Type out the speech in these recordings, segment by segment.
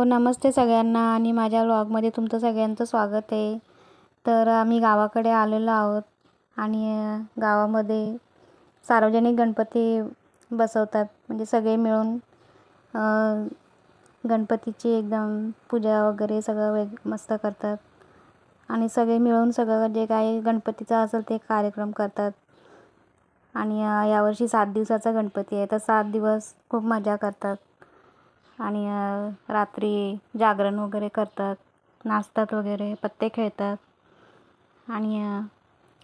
नमस्ते सगळ्यांना आणि माझ्या व्लॉगमध्ये तुमचं सगळ्यांचं स्वागत आहे। तर आम्ही गावाकडे आलेलो आहोत आणि गावामध्ये सार्वजनिक गणपती बसवतात, म्हणजे सगळे मिळून गणपतीची एकदम पूजा वगैरे सगळं मस्त करतात आणि सगळे मिळून सगळं जे काही गणपतीचा असेल ते कार्यक्रम करतात। आणि यावर्षी 7 दिवसाचा गणपती आहे, तर 7 दिवस खूप मजा करतात आणि रात्री जागरण वगैरे करतात, नाचतात वगैरे, पत्ते खेळतात। आणि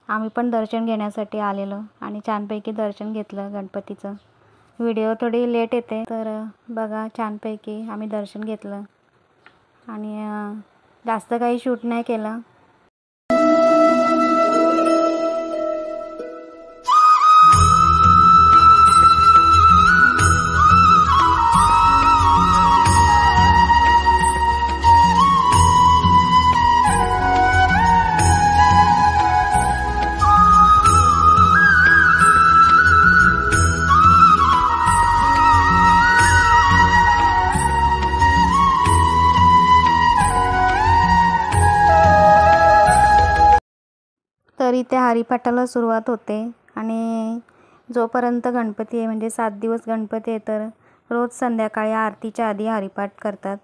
आम्ही पण दर्शन घेण्यासाठी आलेलो आणि छानपैकी दर्शन घेतलं गणपतीचं। व्हिडिओ थोडी लेट येते, तर बघा, छानपैकी आम्ही दर्शन घेतलं आणि जास्त काही शूट नाही केलं। तर इथे हरिपाठाला सुरुवात होते आणि जोपर्यंत गणपती आहे, म्हणजे 7 दिवस गणपती आहे, तर रोज संध्याकाळी आरतीच्या आधी हरिपाठ करतात।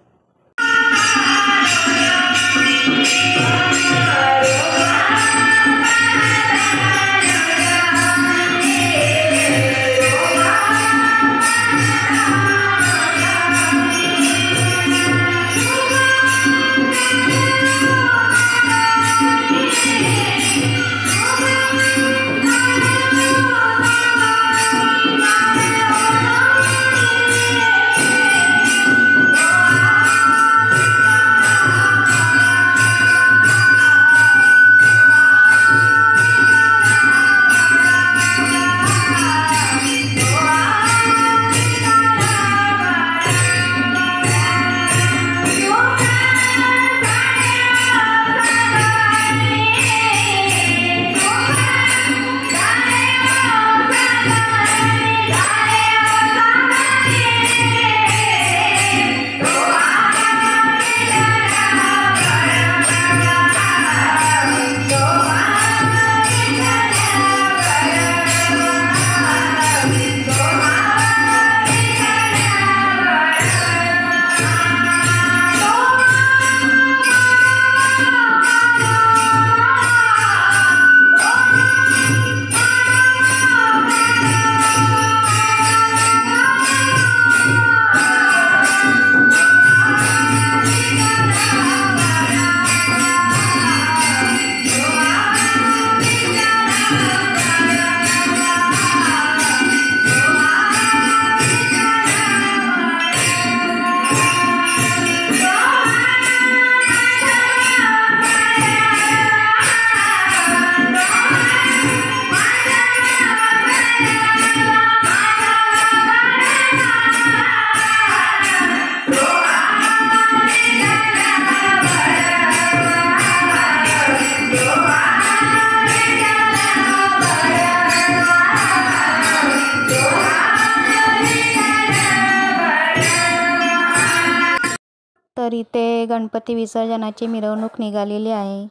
तर इथे गणपती विसर्जनाची मिरवणूक निघालेली आहे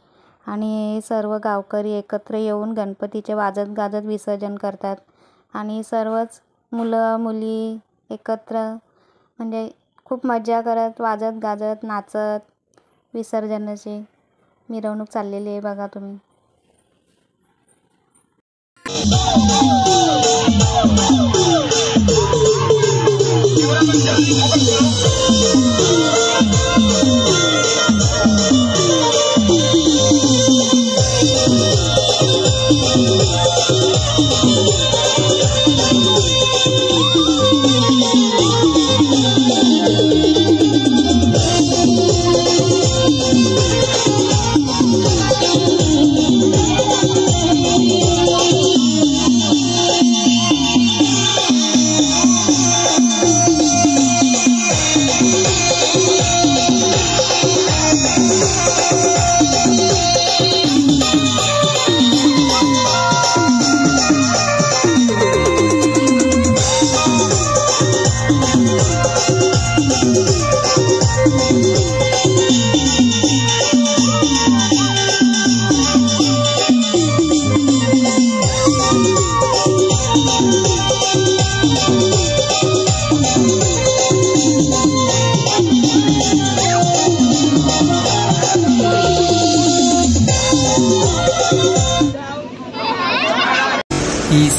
आणि सर्व गावकरी एकत्र येऊन गणपतीचे वाजत गाजत विसर्जन करतात आणि सर्वच मुलं मुली एकत्र, म्हणजे खूप मजा करत, वाजत गाजत, नाचत विसर्जनाची मिरवणूक चाललेली आहे, बघा तुम्ही।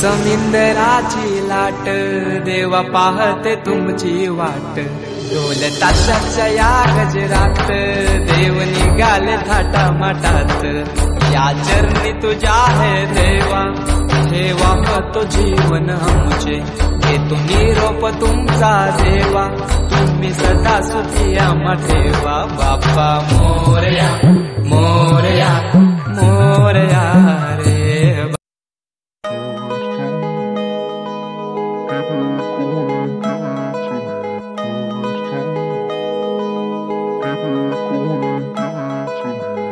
समिंदराची लाट देवा पाहते तुमची वाट ढोल ताशाच्या या गजरात देव निघाले थाटा माटात या चरणी तुझ्या है देवा ठेवा तो जीवन आमचे घेतो निरोप तुमचा देवा तुम्ही सदा सुखी आम्हा ठेवा बाप्पा मोरया